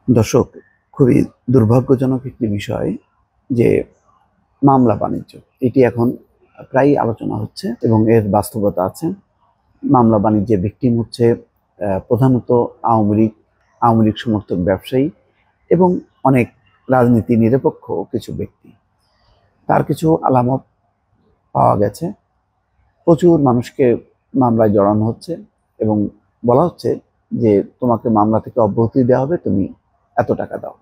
দর্শক, খুবই দুর্ভাগ্যজনক একটি বিষয় যে মামলা বাণিজ্য এটি এখন প্রায় আলোচনা হচ্ছে এবং এর বাস্তবতা আছে। মামলা বাণিজ্যের ভিকটিম হচ্ছে প্রধানত আওয়ামী লীগ সমর্থক ব্যবসায়ী এবং অনেক রাজনীতি নিরপেক্ষ কিছু ব্যক্তি। তার কিছু আলামত পাওয়া গেছে। প্রচুর মানুষকে মামলায় জড়ানো হচ্ছে এবং বলা হচ্ছে যে তোমাকে মামলা থেকে অব্যাহতি দেওয়া হবে, তুমি এত টাকা দাও।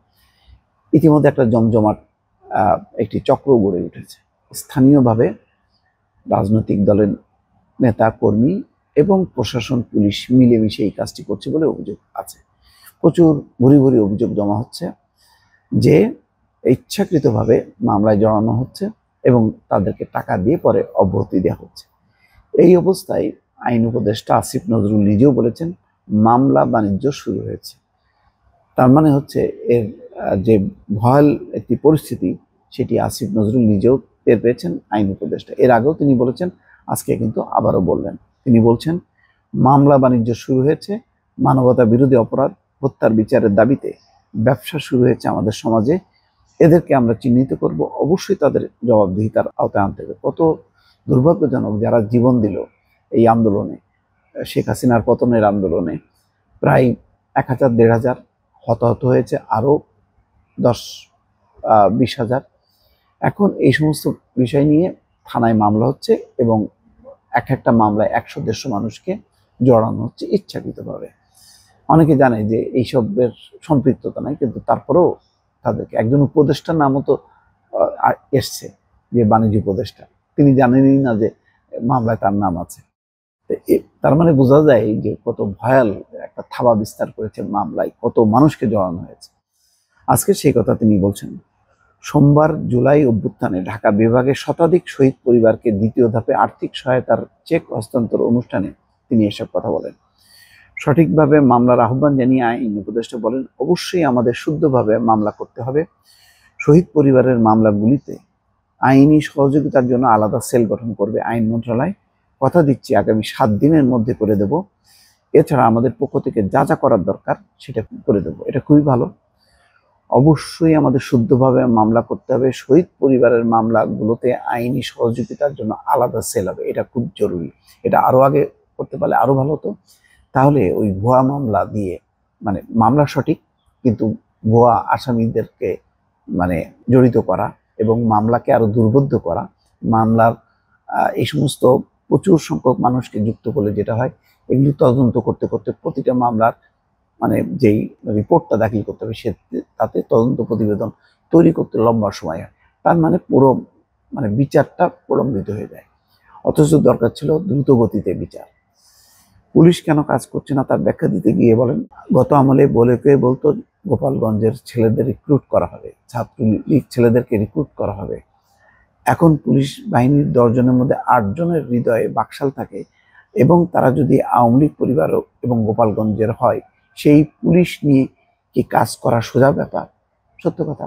ইতিমধ্যে একটা জমজমাট একটি চক্র গড়ে উঠেছে। স্থানীয়ভাবে রাজনৈতিক দলের নেতা কর্মী এবং প্রশাসন পুলিশ মিলেমিশে এই কাজটি করছে বলে অভিযোগ আছে। প্রচুর ভুরি ভুরি অভিযোগ জমা হচ্ছে যে ইচ্ছাকৃতভাবে মামলায় জড়ানো হচ্ছে এবং তাদেরকে টাকা দিয়ে পরে অব্যাহতি দেওয়া হচ্ছে। এই অবস্থায় আইন উপদেষ্টা আসিফ নজরুল নিজেও বলেছেন মামলা বাণিজ্য শুরু হয়েছে। তার মানে হচ্ছে এর যে ভয়াল একটি পরিস্থিতি সেটি আসিফ নজরুল নিজেও টের পেয়েছেন, আইন উপদেষ্টা। এর আগেও তিনি বলেছেন, আজকে কিন্তু আবারও বললেন। তিনি বলছেন মামলা বাণিজ্য শুরু হয়েছে, মানবতা বিরোধী অপরাধ, হত্যার বিচারের দাবিতে ব্যবসা শুরু হয়েছে আমাদের সমাজে। এদেরকে আমরা চিহ্নিত করব, অবশ্যই তাদের জবাবদিহিতার আওতায় আনতে হবে। কত দুর্ভাগ্যজনক, যারা জীবন দিল এই আন্দোলনে, শেখ হাসিনার পতনের আন্দোলনে প্রায় 1000-1500 হতাহত হয়েছে, আরও 10-20 হাজার। এখন এই সমস্ত বিষয় নিয়ে থানায় মামলা হচ্ছে এবং একটা মামলায় 100-150 মানুষকে জড়ানো হচ্ছে ইচ্ছাকৃতভাবে। অনেকে জানে যে এইসবের সম্পৃক্ততা নাই, কিন্তু তারপরেও তাদেরকে একজন উপদেষ্টার নামও তো এসছে, যে বাণিজ্য উপদেষ্টা, তিনি জানেনই না যে মামলায় তার নাম আছে। তার মানে বোঝা যায় যে কত ভয়াল একটা থাবা বিস্তার করেছে মামলায়, কত মানুষকে জড়ানো হয়েছে। আজকে সেই কথা তিনি বলছেন। সোমবার জুলাই অভ্যুত্থানে ঢাকা বিভাগের শতাধিক শহীদ পরিবারকে দ্বিতীয় ধাপে আর্থিক সহায়তার চেক হস্তান্তর অনুষ্ঠানে তিনি এসব কথা বলেন। সঠিকভাবে মামলার আহ্বান জানিয়ে আইন উপদেষ্টা বলেন, অবশ্যই আমাদের শুদ্ধভাবে মামলা করতে হবে। শহীদ পরিবারের মামলাগুলিতে আইনি সহযোগিতার জন্য আলাদা সেল গঠন করবে আইন মন্ত্রণালয়। কথা দিচ্ছি আগামী 7 দিনের মধ্যে করে দেব। এছাড়া আমাদের পক্ষ থেকে যা যা করার দরকার সেটা করে দেব। এটা খুবই ভালো। অবশ্যই আমাদের শুদ্ধভাবে মামলা করতে হবে। শহীদ পরিবারের মামলাগুলোতে আইনি সহযোগিতার জন্য আলাদা সেল হবে, এটা খুব জরুরি। এটা আরো আগে করতে পারলে আরো ভালো হতো। তাহলে ওই ভুয়া মামলা দিয়ে, মানে মামলা সঠিক কিন্তু ভুয়া আসামিদেরকে জড়িত করা এবং মামলাকে আরো দুর্বোধ্য করা, মামলার এই সমস্ত প্রচুর সংখ্যক মানুষকে যুক্ত করলে যেটা হয়, এগুলি তদন্ত করতে করতে প্রতিটা মামলার যেই রিপোর্টটা দাখিল করতে হবে, তাতে তদন্ত প্রতিবেদন তৈরি করতে লম্বা সময় হয়। তার পুরো বিচারটা প্রলম্বিত হয়ে যায়। অথচ দরকার ছিল দ্রুত গতিতে বিচার। পুলিশ কেন কাজ করছে না তার ব্যাখ্যা দিতে গিয়ে বলেন, গত আমলে বলতো গোপালগঞ্জের ছেলেদের রিক্রুট করা হবে, ছাত্রলীগ ছেলেদেরকে রিক্রুট করা হবে। এখন পুলিশ বাহিনীর 10 জনের মধ্যে 8 জনের হৃদয়ে বাকশাল থাকে এবং তারা যদি আওয়ামী লীগ পরিবার এবং গোপালগঞ্জের হয়, সেই পুলিশ নিয়ে কি কাজ করা সোজা ব্যাপার? সত্য কথা,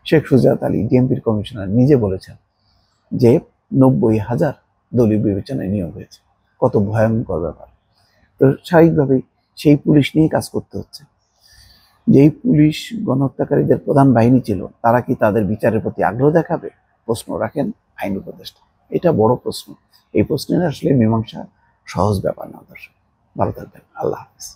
শেখ সুজাত আলী ডিএমপির কমিশনার নিজে বলেছেন যে 90,000 দলীয় বিবেচনায় নিয়োগ হয়েছে। কত ভয়ঙ্কর ব্যাপার। তো স্বাভাবিকভাবেই সেই পুলিশ নিয়ে কাজ করতে হচ্ছে। যেই পুলিশ গণহত্যাকারীদের প্রধান বাহিনী ছিল, তারা কি তাদের বিচারের প্রতি আগ্রহ দেখাবে? প্রশ্ন রাখেন আইন উপদেষ্টা। এটা বড় প্রশ্ন। এই প্রশ্নের আসলে মীমাংসা সহজ ব্যাপার না। দর্শক, ভালো থাকবেন। আল্লাহ হাফেজ।